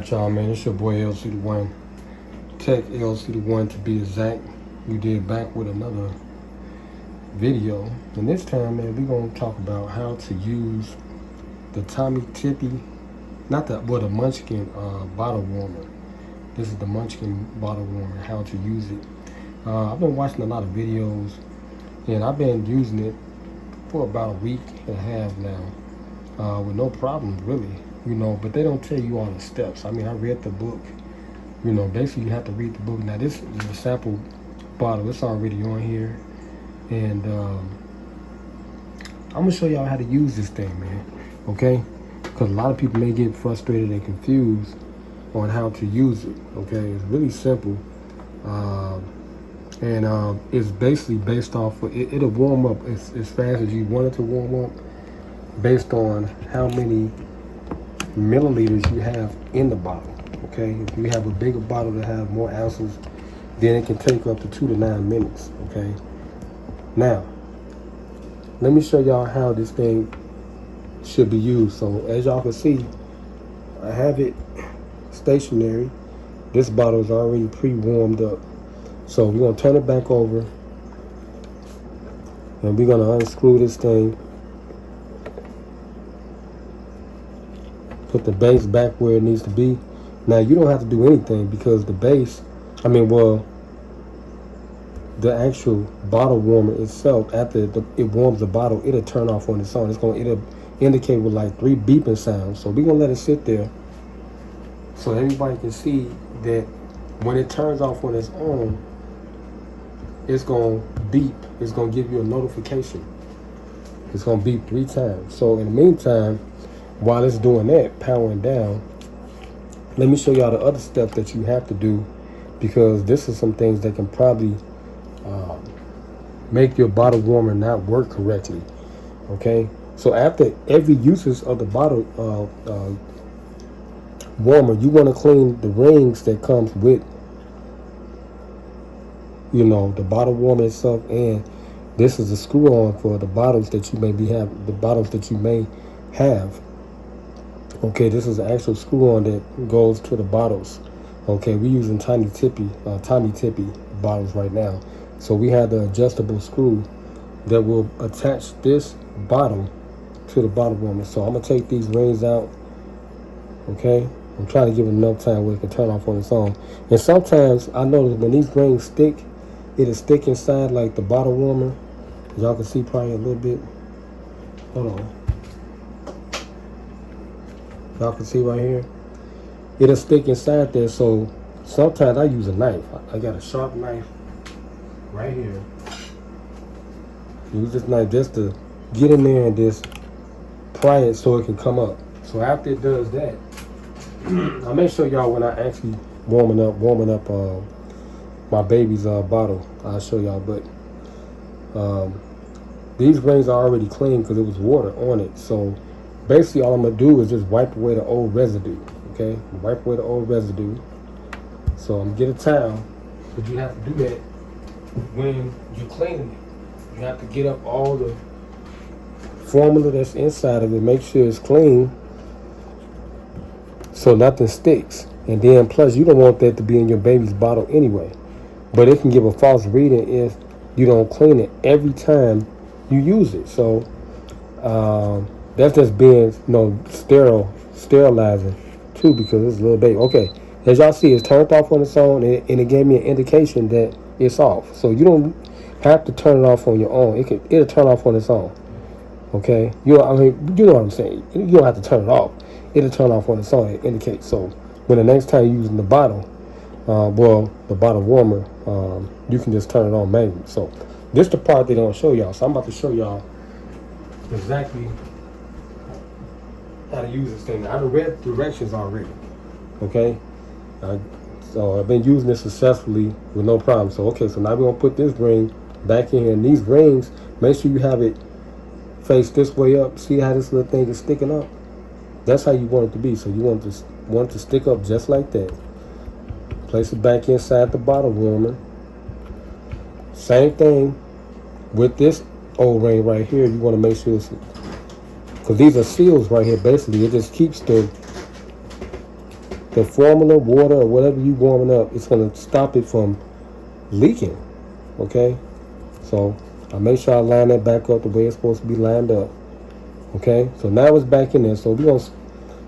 Alright y'all, man, it's your boy LCDAONE, Tech LCDAONE to be exact. We did back with another video, and this time, man, we're going to talk about how to use the the Munchkin bottle warmer. This is the Munchkin bottle warmer, how to use it. I've been watching a lot of videos, and I've been using it for about a week and a half now, with no problems really. But they don't tell you all the steps. I mean, I read the book. Basically you have to read the book. Now this is the sample bottle. It's already on here. And I'm gonna show y'all how to use this thing, man. Okay? Because a lot of people may get frustrated and confused on how to use it. Okay? It's really simple. And it's basically based off of, it'll warm up as fast as you want it to warm up, based on how many milliliters you have in the bottle. Okay, if you have a bigger bottle that has more ounces, then it can take up to 2 to 9 minutes. Okay, now let me show y'all how this thing should be used. So as y'all can see, I have it stationary. This bottle is already pre-warmed up, so we're gonna turn it back over and we're gonna unscrew this thing. Put the base back where it needs to be. Now you don't have to do anything because the base, the actual bottle warmer itself, after it warms the bottle, it'll turn off on its own. It'll indicate with like 3 beeping sounds. So we're gonna let it sit there so everybody can see that when it turns off on its own, it's gonna beep. It's gonna give you a notification. It's gonna beep 3 times. So in the meantime, while it's doing that, powering down, let me show y'all the other steps that you have to do, because this is some things that can probably make your bottle warmer not work correctly. Okay, so after every usage of the bottle warmer, you want to clean the rings that comes with the bottle warmer itself, and this is a screw on for the bottles that you may have. Okay, this is an actual screw on that goes to the bottles. Okay, we're using tiny tippy bottles right now. So we have the adjustable screw that will attach this bottle to the bottle warmer. So I'm gonna take these rings out. Okay, I'm trying to give it enough time where it can turn off on its own. And sometimes I notice when these rings stick, it'll stick inside like the bottle warmer. Y'all can see probably a little bit. Hold on. Y'all can see right here, it'll stick inside there. So sometimes I use a knife. I got a sharp knife right here. Use this knife just to get in there and just pry it so it can come up. So after it does that, I'll make sure y'all when I actually warming up my baby's bottle, I'll show y'all. But these rings are already clean because it was water on it. So basically all I'm gonna do is just wipe away the old residue. Okay, wipe away the old residue. So I'm gonna get a towel, but you have to do that when you're cleaning it. You have to get up all the formula that's inside of it, make sure it's clean so nothing sticks. And then plus you don't want that to be in your baby's bottle anyway, but it can give a false reading if you don't clean it every time you use it. So that's just being sterilizing too, because it's a little baby. Okay, as y'all see, it's turned off on its own, and it gave me an indication that it's off. So you don't have to turn it off on your own. It'll turn off on its own. Okay, you know what I'm saying. You don't have to turn it off. It'll turn off on its own. It indicates. So when the next time you're using the bottle, the bottle warmer, you can just turn it on manually. So this is the part they don't show y'all. So I'm about to show y'all exactly how to use this thing. I read directions already. Okay, so I've been using this successfully with no problem. So okay, so now we're gonna put this ring back in here, and these rings, make sure you have it face this way up. See how this little thing is sticking up? That's how you want it to be. So you want it to stick up just like that. Place it back inside the bottle warmer. Same thing with this O-ring right here. You want to make sure it's, because these are seals right here. Basically, it just keeps the the formula, water, or whatever you warming up, it's gonna stop it from leaking. Okay, so I make sure I line that back up the way it's supposed to be lined up. Okay, so now it's back in there. So we gonna,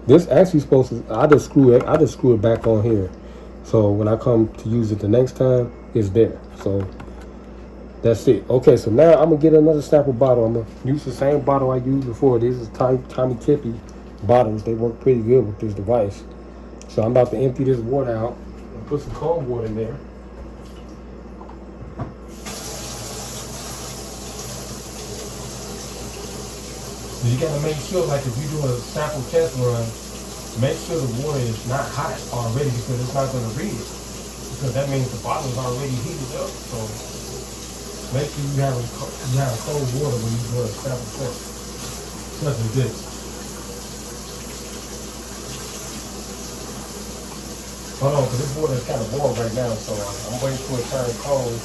this actually supposed to, I just screw it back on here. So when I come to use it the next time, it's there. So that's it. Okay, so now I'm gonna get another sample bottle. I'm gonna use the same bottle I used before. These is Tommy Tippy bottles. They work pretty good with this device. So I'm about to empty this water out and put some cold water in there. You gotta make sure, like if you do a sample test run, make sure the water is not hot already, because it's not gonna read it. Because that means the bottle is already heated up. So make sure you have cold water when you do a sample test, such as this. Hold on, because this water is kind of warm right now, so I'm waiting for it to turn cold,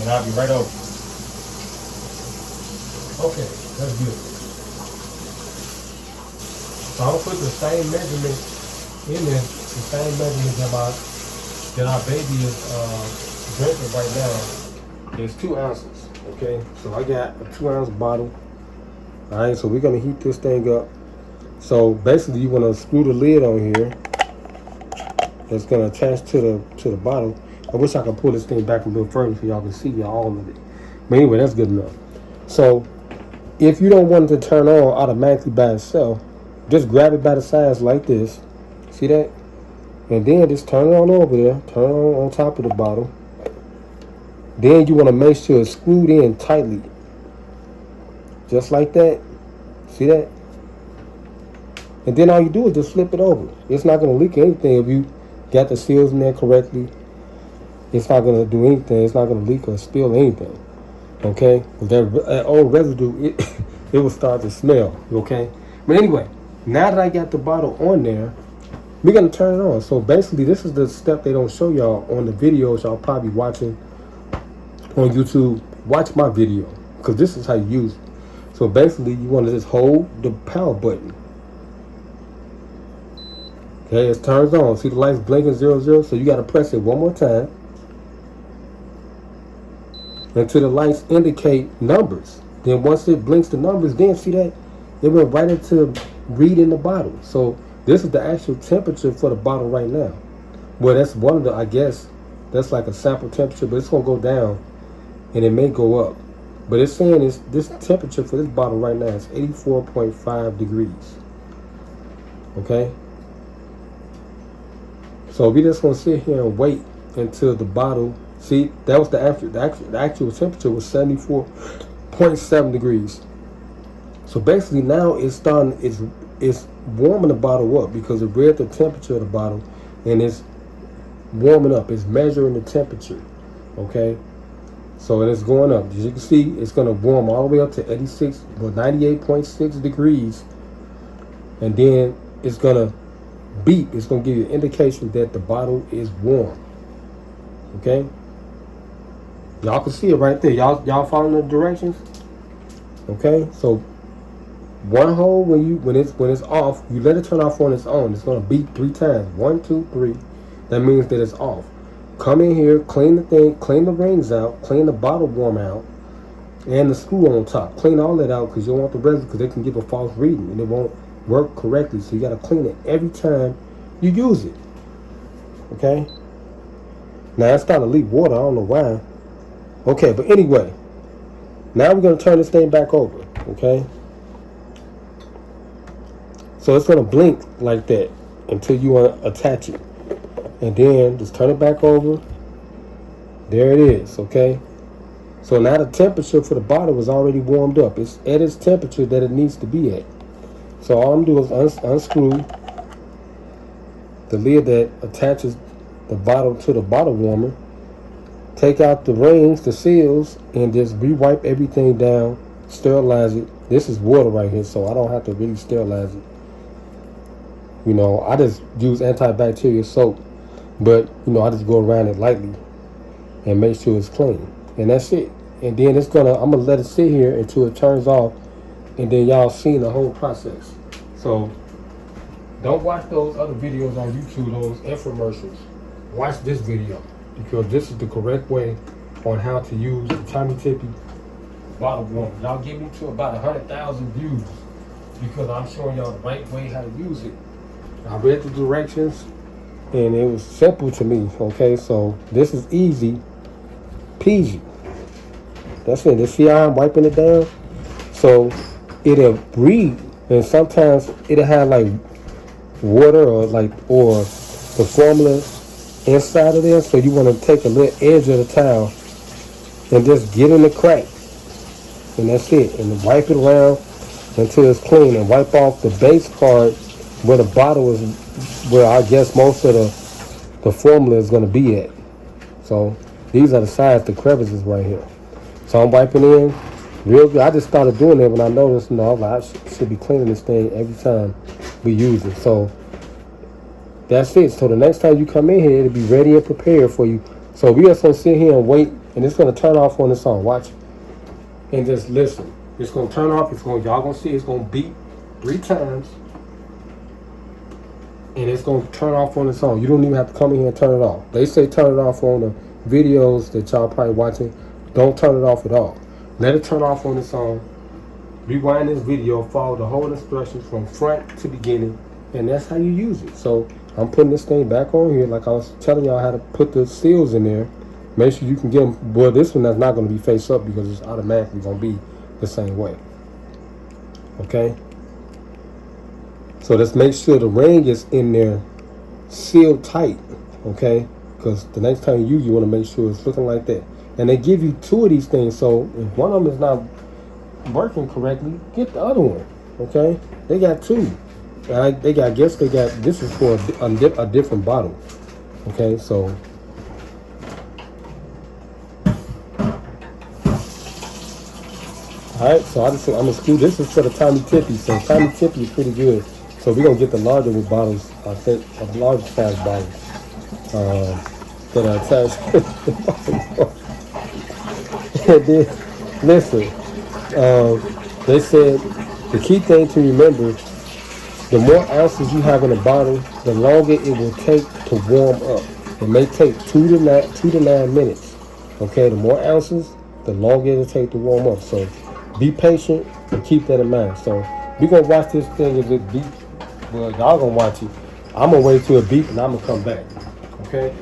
and I'll be right over. Okay, that's good. So I'm gonna put the same measurement in there, the same measurement that our baby is drinking right now. It's 2 ounces. Okay, so I got a 2-ounce bottle. All right, so we're gonna heat this thing up. So basically, you wanna screw the lid on here. That's gonna attach to the bottle. I wish I could pull this thing back a little further so y'all can see all of it. But anyway, that's good enough. So if you don't want it to turn on automatically by itself, just grab it by the sides like this. See that? And then just turn it on over there. Turn it on top of the bottle. Then you want to make sure it's screwed in tightly. Just like that. See that? And then all you do is just flip it over. It's not going to leak anything if you got the seals in there correctly. It's not going to do anything. It's not going to leak or spill anything. Okay? That old residue, it will start to smell. Okay? But anyway, now that I got the bottle on there, we're going to turn it on. So basically, this is the step they don't show y'all on the videos y'all probably watching on YouTube. Watch my video, because this is how you use it. So basically, you want to just hold the power button. Okay, it turns on. See the lights blinking 00? So you got to press it one more time until the lights indicate numbers. Then once it blinks the numbers, then see that? It went right into reading the bottle. So this is the actual temperature for the bottle right now. Well, that's one of the, I guess, that's like a sample temperature, but it's going to go down and it may go up. But it's saying this temperature for this bottle right now is 84.5 degrees. Okay? So we just going to sit here and wait until the bottle, see, that was the actual temperature was 74.7 degrees. So basically now it's starting, it's warming the bottle up, because it read the temperature of the bottle and it's warming up. It's measuring the temperature. Okay? So it's going up. As you can see, it's going to warm all the way up to 98.6 degrees. And then it's going to beep. It's going to give you an indication that the bottle is warm. Okay? Y'all can see it right there. Y'all following the directions? Okay? So one hole, when it's off, you let it turn off on its own. It's going to beep 3 times. 1, 2, 3. That means that it's off. Come in here, clean the thing, clean the rings out, clean the bottle warm out, and the screw on top. Clean all that out, because you don't want the residue, because they can give a false reading and it won't work correctly. So you got to clean it every time you use it. Okay? Now it's starting to leak water. I don't know why. Okay, but anyway, now we're going to turn this thing back over. Okay? So it's going to blink like that until you attach it. And then just turn it back over. There it is, okay? So now the temperature for the bottle is already warmed up. It's at its temperature that it needs to be at. So all I'm doing is unscrew the lid that attaches the bottle to the bottle warmer. Take out the rings, the seals, and just re-wipe everything down. Sterilize it. This is water right here, so I don't have to really sterilize it. You know, I just use antibacterial soap. But, you know, I just go around it lightly and make sure it's clean. And that's it. And then I'm going to let it sit here until it turns off. And then y'all seen the whole process. So, Don't watch those other videos on YouTube, those infomercials. Watch this video because this is the correct way on how to use the Tommy Tippy bottle warmer. Y'all give me to about 100,000 views because I'm showing y'all the right way how to use it. I read the directions and it was simple to me. Okay, so this is easy peasy. That's it. See how I'm wiping it down? So it'll breathe, and sometimes it'll have like water or the formula inside of there. So you want to take a little edge of the towel and just get in the crack, and that's it. And wipe it around until it's clean, and wipe off the base part where the bottle is, where I guess most of the formula is going to be at. So these are the sides, the crevices right here. So I'm wiping in real good. I just started doing it when I noticed, I was like, I should be cleaning this thing every time we use it. So that's it. So the next time you come in here, it'll be ready and prepared for you. So we just gonna sit here and wait, and it's gonna turn off on its own. Watch it and just listen. It's gonna turn off. Y'all gonna see it's gonna beep 3 times, and it's gonna turn off on its own. You don't even have to come in here and turn it off. They say turn it off on the videos that y'all probably watching. Don't turn it off at all. Let it turn off on its own. Rewind this video, follow the whole instructions from front to beginning, and that's how you use it. So I'm putting this thing back on here like I was telling y'all how to put the seals in there. Make sure you can get them. Well, this one that's not going to be face up because it's automatically going to be the same way. Okay? So let's make sure the ring is in there sealed tight. Okay? Because the next time you use it, you want to make sure it's looking like that. And they give you 2 of these things, so if one of them is not working correctly, get the other one. Okay? They got 2. This is for a different bottle. Okay, so alright, so I'm gonna screw. This is for the Tommy Tippy. So Tommy Tippy is pretty good. So we're gonna get the larger bottles, I think, the larger size bottles that are attached. And then, listen, they said the key thing to remember, the more ounces you have in a bottle, the longer it will take to warm up. It may take 2 to 9 minutes. Okay, the more ounces, the longer it'll take to warm up. So be patient and keep that in mind. So we're gonna watch this thing as it beep. Well, y'all gonna watch it. I'm gonna wait till it beep and I'm gonna come back. Okay.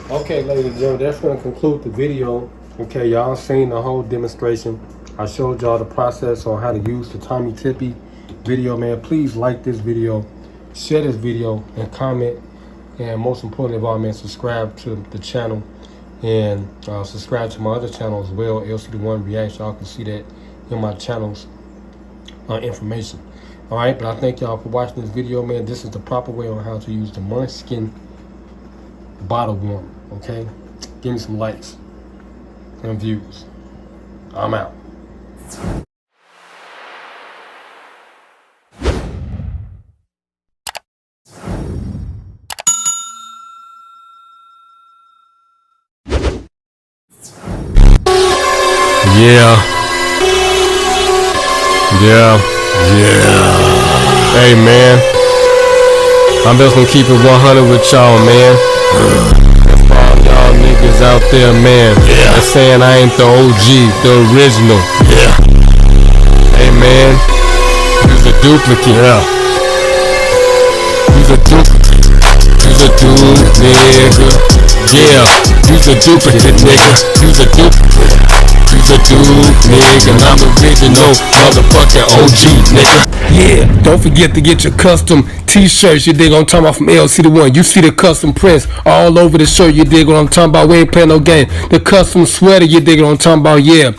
Okay, ladies and gentlemen, that's going to conclude the video. Okay, y'all seen the whole demonstration. I showed y'all the process on how to use the Tommy Tippy video, man. Please like this video, share this video, and comment. And most importantly of all, man, subscribe to the channel. And subscribe to my other channel as well, LCDAONE Reacts. Y'all can see that in my channel's information. All right, but I thank y'all for watching this video, man. This is the proper way on how to use the Munchkin bottle warmer. Okay, give me some likes and views. I'm out. Yeah. Hey, man, I'm just gonna keep it 100 with y'all, man. For all y'all niggas out there, man, that's saying I ain't the OG, the original. Hey, man, you's a duplicate. You's a duplicate. You's a dude, nigga. You's a duplicate, nigga. You's a duplicate. You's a dude, nigga. And I'm original, motherfucking OG, nigga. Yeah, don't forget to get your custom t-shirts, you dig what I'm talking about, from LCDAONE. You see the custom prints all over the shirt, you dig what I'm talking about. We ain't playing no game. The custom sweater, you dig what I'm talking about, yeah.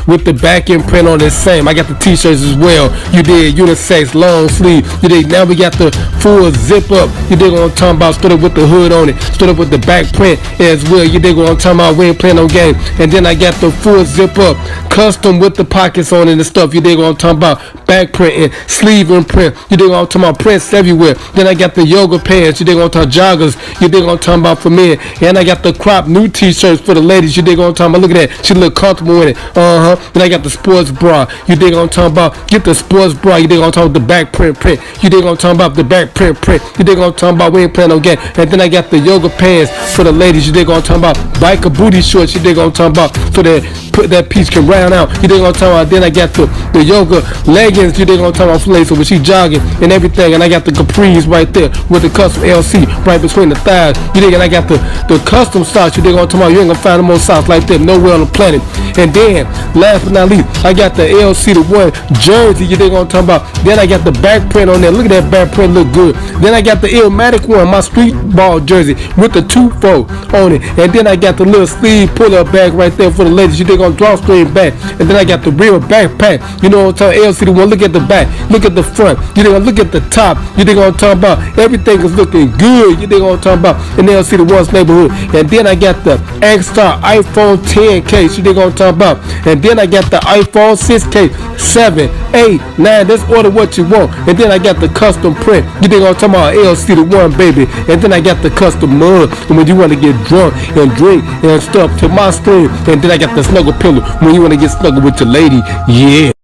With the back end print on the same. I got the t-shirts as well. You dig unisex, long sleeve. You dig, now we got the full zip up. You dig what I'm talking about, stood up with the hood on it. Stood up with the back print as well. You dig what I'm talking about, we ain't playing no game. And then I got the full zip up, custom with the pockets on it and stuff. You dig what I'm talking about, back print and sleeve and print. You dig what I'm talking about, prints everywhere. Then I got the yoga pants. You dig what I'm talking about, joggers. You dig what I'm talking about, for men. And I got the crop new t-shirts for the ladies. You dig what I'm talking about, look at that. She look comfortable in it. Then I got the sports bra. You dig what I'm talking about, get the sports bra. You dig what I'm talking about, the back print. You dig what I'm talking about, the back print. You dig what I'm talking about, we ain't playing no game. And then I got the yoga pants for the ladies. You dig what I'm talking about, biker booty shorts. You dig what I'm talking about, so that put that piece can round out. You dig what I'm talking about. Then I got the yoga leggings. You dig what I'm talking about, for ladies, so when she jogging and everything. And I got the capris right there with the custom LC right between the thighs. You dig, and I got the custom socks. You dig what I'm talking about, you ain't gonna find no more socks like that nowhere on the planet. And then last but not least, I got the LCDAONE jersey. You dig what I'm talking about. Then I got the back print on there. Look at that back print, look good. Then I got the Illmatic one, my street ball jersey with the 2-fold on it. And then I got the little sleeve pull-up bag right there for the ladies. You dig on drawstring back. And then I got the real backpack. You know what I'm talking about, LCDAONE. Look at the back, look at the front. You dig, look at the top. You dig what I'm talking about. Everything is looking good. You dig what I'm talking about in LCDAONE's neighborhood. And then I got the X-Star iPhone 10 case. You dig what I'm talking about. And then I got the iPhone 6 case, 7, 8, 9. Just order what you want. And then I got the custom print. You dig what I'm talking about, LCDAONE, baby. And then I got the custom mug when you want to get drunk and drink and stuff to my screen. And then I got the snuggle pillow when you want to get snuggle with your lady. Yeah.